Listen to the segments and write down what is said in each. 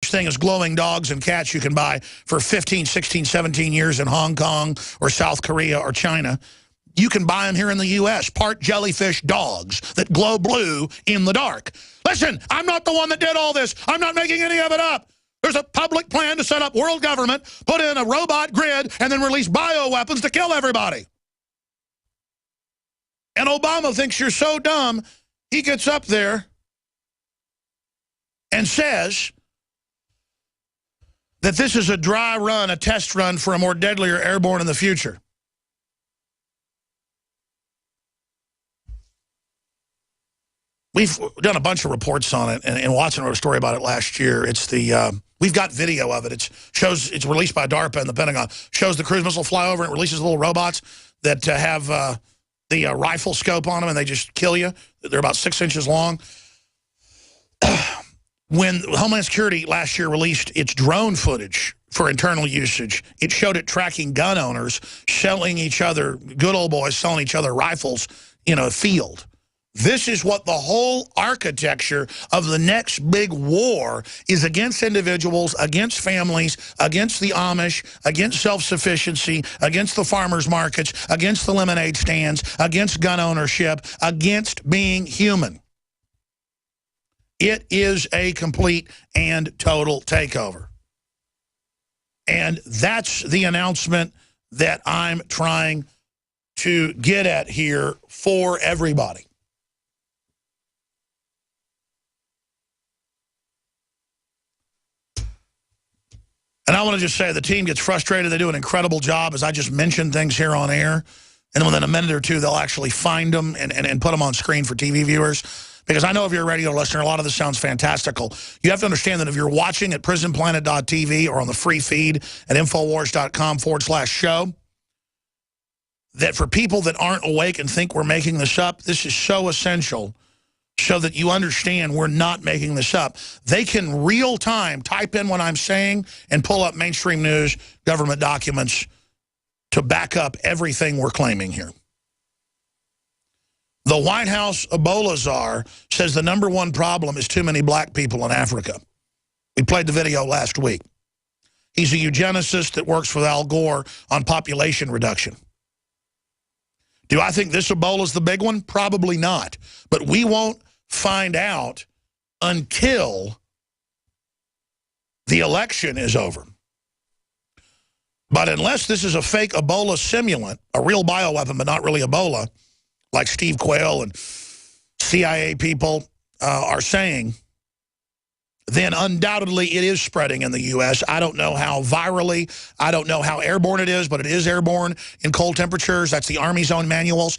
thing as glowing dogs and cats you can buy for 15, 16, 17 years in Hong Kong or South Korea or China. You can buy them here in the U.S., part jellyfish dogs that glow blue in the dark. Listen, I'm not the one that did all this. I'm not making any of it up. There's a public plan to set up world government, put in a robot grid, and then release bioweapons to kill everybody. And Obama thinks you're so dumb, he gets up there and says that this is a dry run, a test run for a more deadlier airborne in the future. We've done a bunch of reports on it, and Watson wrote a story about it last year. It's the we've got video of it. It's released by DARPA and the Pentagon. Shows the cruise missile fly over and it releases little robots that have the rifle scope on them, and they just kill you. They're about 6 inches long. When Homeland Security last year released its drone footage for internal usage, it showed it tracking gun owners, selling each other, good old boys selling each other rifles in a field. This is what the whole architecture of the next big war is, against individuals, against families, against the Amish, against self-sufficiency, against the farmers markets, against the lemonade stands, against gun ownership, against being human. It is a complete and total takeover. And that's the announcement that I'm trying to get at here for everybody. And I want to just say the team gets frustrated. They do an incredible job, as I just mentioned things here on air. And then within a minute or two, they'll actually find them and put them on screen for TV viewers. Because I know if you're a radio listener, a lot of this sounds fantastical. You have to understand that if you're watching at prisonplanet.tv or on the free feed at Infowars.com/show, that for people that aren't awake and think we're making this up, this is so essential so that you understand we're not making this up. They can real time type in what I'm saying and pull up mainstream news, government documents to back up everything we're claiming here. The White House Ebola czar says the #1 problem is too many black people in Africa. We played the video last week. He's a eugenicist that works with Al Gore on population reduction. Do I think this Ebola is the big one? Probably not. But we won't find out until the election is over. But unless this is a fake Ebola simulant, a real bioweapon, but not really Ebola, like Steve Quayle and CIA people are saying, then undoubtedly it is spreading in the U.S. I don't know how virally, I don't know how airborne it is, but it is airborne in cold temperatures. That's the Army's own manuals.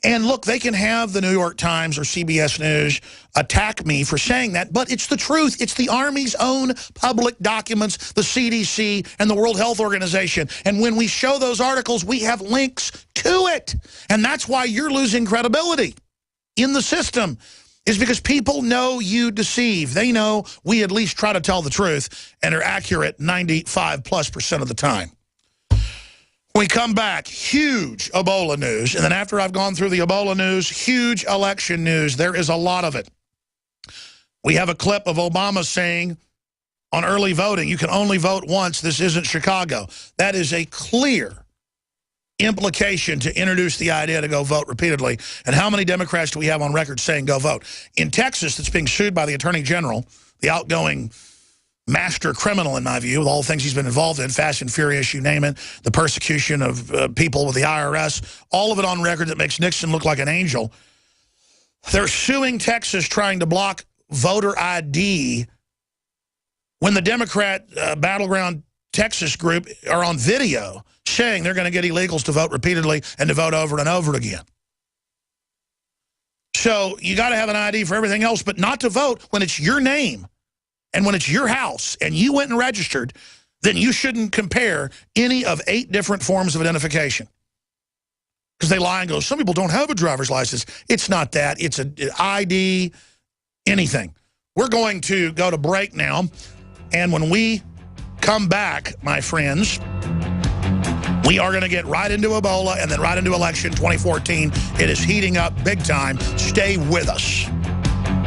And look, they can have the New York Times or CBS News attack me for saying that, but it's the truth. It's the Army's own public documents, the CDC and the World Health Organization. And when we show those articles, we have links to it. And that's why you're losing credibility in the system, is because people know you deceive. They know we at least try to tell the truth and are accurate 95+% of the time. When we come back, huge Ebola news. And then after I've gone through the Ebola news, huge election news. There is a lot of it. We have a clip of Obama saying on early voting, you can only vote once. This isn't Chicago. That is a clear implication to introduce the idea to go vote repeatedly. And how many Democrats do we have on record saying go vote? In Texas, that's being sued by the Attorney General, the outgoing master criminal, in my view, with all the things he's been involved in, Fast and Furious, you name it, the persecution of people with the IRS, all of it on record that makes Nixon look like an angel. They're suing Texas, trying to block voter ID when the Democrat Battleground Texas group are on video saying they're going to get illegals to vote repeatedly and to vote over and over again. So you got to have an ID for everything else, but not to vote when it's your name. And when it's your house and you went and registered, then you shouldn't compare any of 8 different forms of identification. Because they lie and go, some people don't have a driver's license. It's not that. It's an ID, anything. We're going to go to break now. And when we come back, my friends, we are going to get right into Ebola and then right into election 2014. It is heating up big time. Stay with us.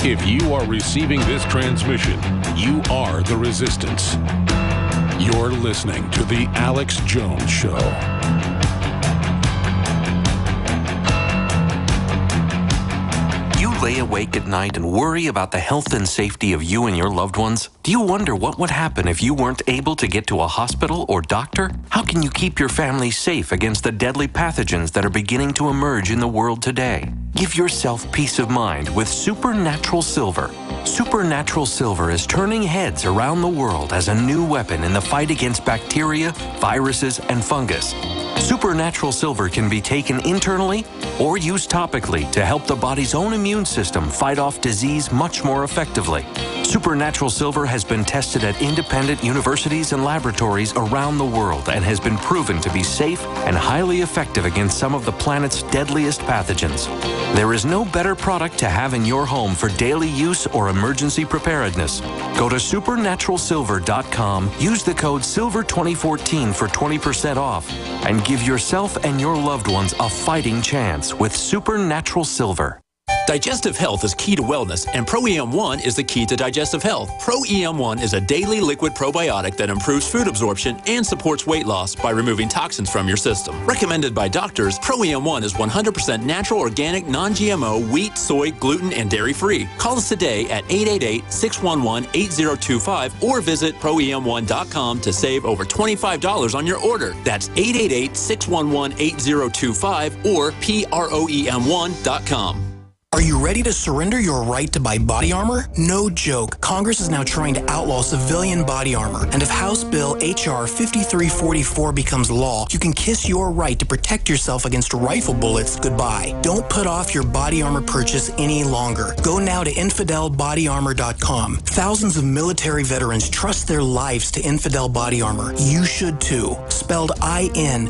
If you are receiving this transmission, you are the resistance. You're listening to The Alex Jones Show. Lay awake at night and worry about the health and safety of you and your loved ones? Do you wonder what would happen if you weren't able to get to a hospital or doctor? How can you keep your family safe against the deadly pathogens that are beginning to emerge in the world today? Give yourself peace of mind with Supernatural Silver. Supernatural Silver is turning heads around the world as a new weapon in the fight against bacteria, viruses, and fungus. Supernatural Silver can be taken internally or used topically to help the body's own immune system fight off disease much more effectively. Supernatural Silver has been tested at independent universities and laboratories around the world and has been proven to be safe and highly effective against some of the planet's deadliest pathogens. There is no better product to have in your home for daily use or emergency preparedness. Go to supernaturalsilver.com, use the code SILVER2014 for 20% off, and give yourself and your loved ones a fighting chance with Supernatural Silver. Digestive health is key to wellness, and Pro-EM1 is the key to digestive health. Pro-EM1 is a daily liquid probiotic that improves food absorption and supports weight loss by removing toxins from your system. Recommended by doctors, Pro-EM1 is 100% natural, organic, non-GMO, wheat, soy, gluten, and dairy-free. Call us today at 888-611-8025 or visit ProEM1.com to save over $25 on your order. That's 888-611-8025 or PROEM1.com. Are you ready to surrender your right to buy body armor? No joke. Congress is now trying to outlaw civilian body armor. And if House Bill H.R. 5344 becomes law, you can kiss your right to protect yourself against rifle bullets goodbye. Don't put off your body armor purchase any longer. Go now to InfidelBodyArmor.com. Thousands of military veterans trust their lives to Infidel Body Armor. You should too. Spelled INFIDEL.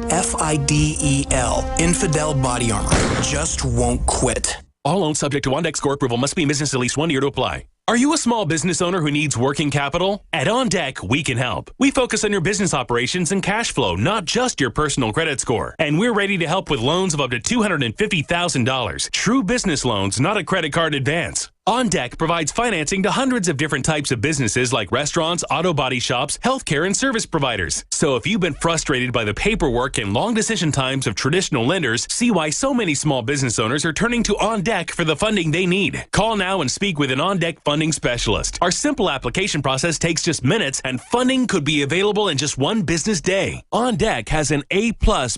Infidel Body Armor. Just won't quit. All loans subject to OnDeck score approval, must be in business at least 1 year to apply. Are you a small business owner who needs working capital? At OnDeck, we can help. We focus on your business operations and cash flow, not just your personal credit score. And we're ready to help with loans of up to $250,000. True business loans, not a credit card advance. OnDeck provides financing to hundreds of different types of businesses like restaurants, auto body shops, healthcare, and service providers. So if you've been frustrated by the paperwork and long decision times of traditional lenders, see why so many small business owners are turning to OnDeck for the funding they need. Call now and speak with an OnDeck funding specialist. Our simple application process takes just minutes, and funding could be available in just one business day. OnDeck has an A+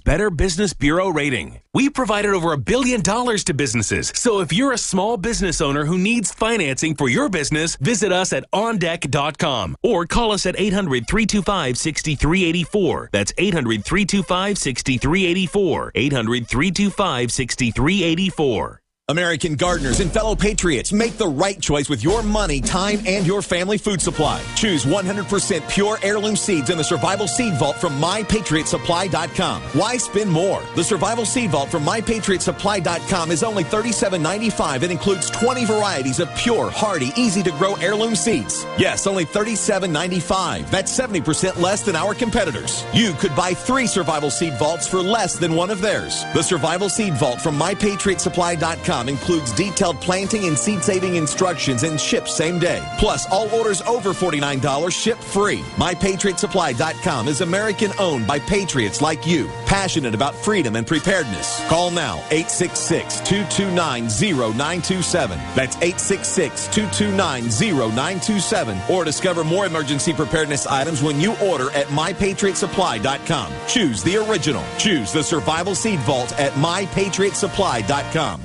Better Business Bureau rating. We provided over $1 billion to businesses. So if you're a small business owner who needs financing for your business, visit us at OnDeck.com or call us at 800-325-6384. That's 800-325-6384. 800-325-6384. American gardeners and fellow patriots, make the right choice with your money, time, and your family food supply. Choose 100% pure heirloom seeds in the Survival Seed Vault from MyPatriotSupply.com. Why spend more? The Survival Seed Vault from MyPatriotSupply.com is only $37.95 and includes 20 varieties of pure, hardy, easy-to-grow heirloom seeds. Yes, only $37.95. That's 70% less than our competitors. You could buy 3 Survival Seed Vaults for less than one of theirs. The Survival Seed Vault from MyPatriotSupply.com includes detailed planting and seed-saving instructions and ships same day. Plus, all orders over $49 ship free. MyPatriotSupply.com is American-owned by patriots like you, passionate about freedom and preparedness. Call now, 866-229-0927. That's 866-229-0927. Or discover more emergency preparedness items when you order at MyPatriotSupply.com. Choose the original. Choose the Survival Seed Vault at MyPatriotSupply.com.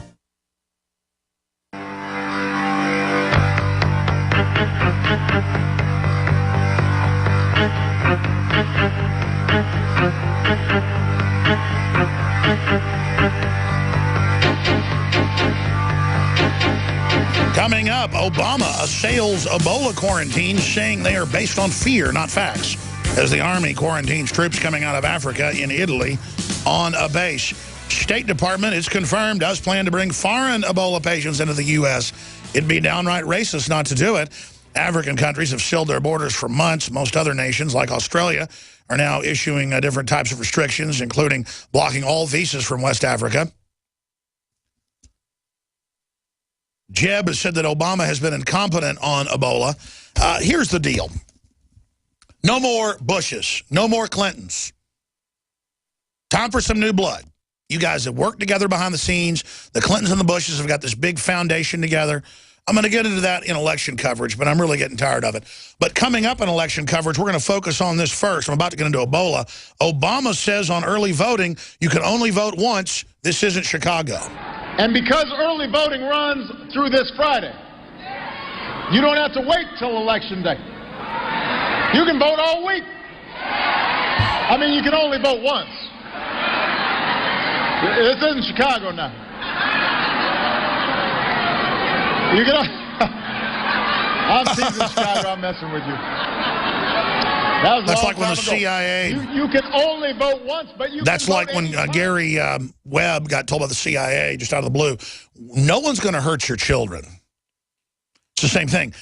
Coming up, Obama assails Ebola quarantines, saying they are based on fear, not facts, as the Army quarantines troops coming out of Africa in Italy on a base. State Department, it's confirmed, does plan to bring foreign Ebola patients into the U.S. It'd be downright racist not to do it. African countries have sealed their borders for months. Most other nations, like Australia, are now issuing different types of restrictions, including blocking all visas from West Africa. Jeb has said that Obama has been incompetent on Ebola. Here's the deal. No more Bushes. No more Clintons. Time for some new blood. You guys have worked together behind the scenes. The Clintons and the Bushes have got this big foundation together. I'm going to get into that in election coverage, but I'm really getting tired of it. But coming up in election coverage, we're going to focus on this first. I'm about to get into Ebola. Obama says on early voting, you can only vote once. This isn't Chicago. And because early voting runs through this Friday, you don't have to wait till Election Day. You can vote all week. I mean, you can only vote once. This isn't Chicago now. You can. I'm teasing Chicago. I'm messing with you. That's like when the CIA. You can only vote once, but you. That's like when Gary Webb got told by the CIA just out of the blue, no one's going to hurt your children. It's the same thing.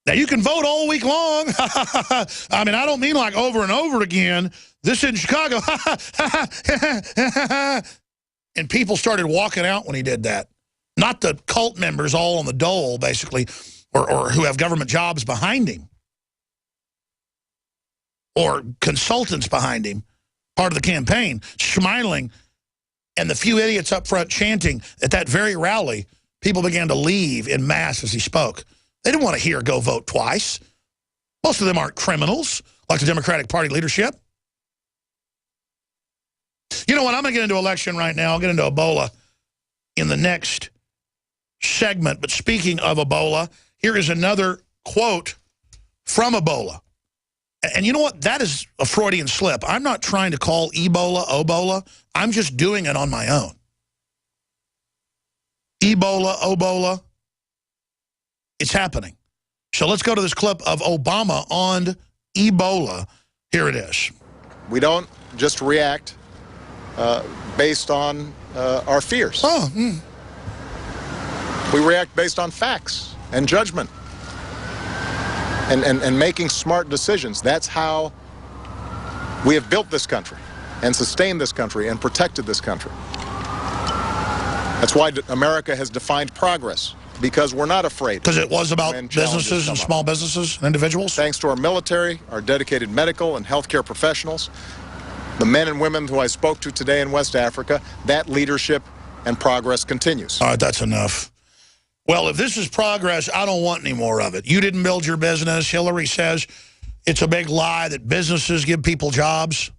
Now, you can vote all week long. I mean, I don't mean like over and over again. This in Chicago. And people started walking out when he did that. Not the cult members all on the dole, basically, or who have government jobs behind him. Or consultants behind him, part of the campaign, smiling. And the few idiots up front chanting at that very rally, people began to leave in mass as he spoke. They didn't want to hear go vote twice. Most of them aren't criminals, like the Democratic Party leadership. You know what? I'm going to get into election right now. I'll get into Ebola in the next segment. But speaking of Ebola, here is another quote from Ebola. And you know what? That is a Freudian slip. I'm not trying to call Ebola Obola. I'm just doing it on my own. Ebola, Obola. It's happening. So let's go to this clip of Obama on Ebola. Here it is. We don't just react based on our fears. We react based on facts and judgment and making smart decisions. That's how we have built this country and sustained this country and protected this country. That's why America has defined progress. Because we're not afraid. Because it was about businesses and small businesses and individuals? Thanks to our military, our dedicated medical and healthcare professionals, the men and women who I spoke to today in West Africa, that leadership and progress continues. All right, that's enough. Well, if this is progress, I don't want any more of it. You didn't build your business. Hillary says it's a big lie that businesses give people jobs.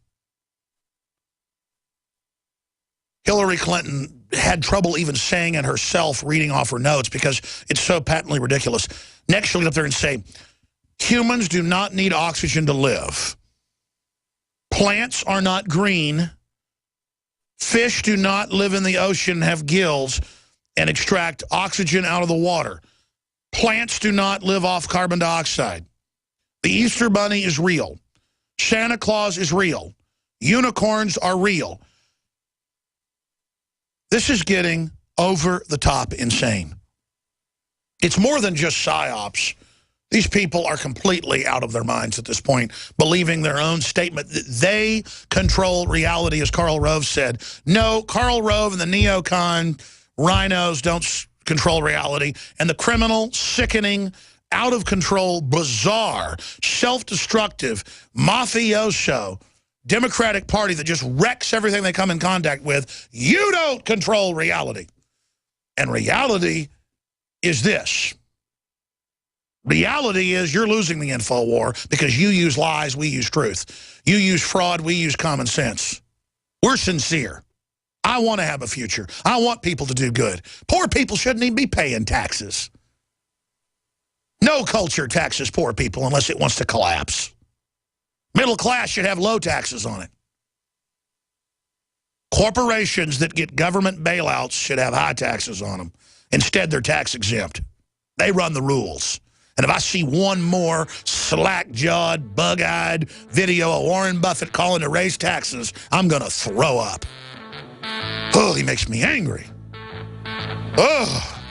Hillary Clinton had trouble even saying it herself, reading off her notes, because it's so patently ridiculous. Next, she'll get up there and say, humans do not need oxygen to live. Plants are not green. Fish do not live in the ocean, have gills, and extract oxygen out of the water. Plants do not live off carbon dioxide. The Easter Bunny is real. Santa Claus is real. Unicorns are real. This is getting over-the-top insane. It's more than just psyops. These people are completely out of their minds at this point, believing their own statement that they control reality, as Karl Rove said. No, Karl Rove and the neocon rhinos don't control reality. And the criminal, sickening, out-of-control, bizarre, self-destructive, mafioso Democratic Party that just wrecks everything they come in contact with, you don't control reality. And reality is this. Reality is you're losing the info war because you use lies, we use truth. You use fraud, we use common sense. We're sincere. I want to have a future. I want people to do good. Poor people shouldn't even be paying taxes. No culture taxes poor people unless it wants to collapse. Middle class should have low taxes on it. Corporations that get government bailouts should have high taxes on them. Instead, they're tax exempt. They run the rules. And if I see one more slack-jawed, bug-eyed video of Warren Buffett calling to raise taxes, I'm going to throw up. Oh, he makes me angry. Oh.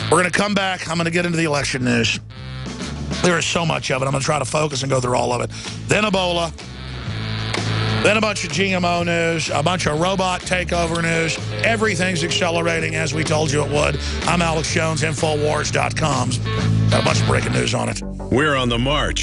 We're going to come back. I'm going to get into the election news. There is so much of it. I'm going to try to focus and go through all of it. Then Ebola. Then a bunch of GMO news, a bunch of robot takeover news. Everything's accelerating as we told you it would. I'm Alex Jones, Infowars.com's got a bunch of breaking news on it. We're on the march.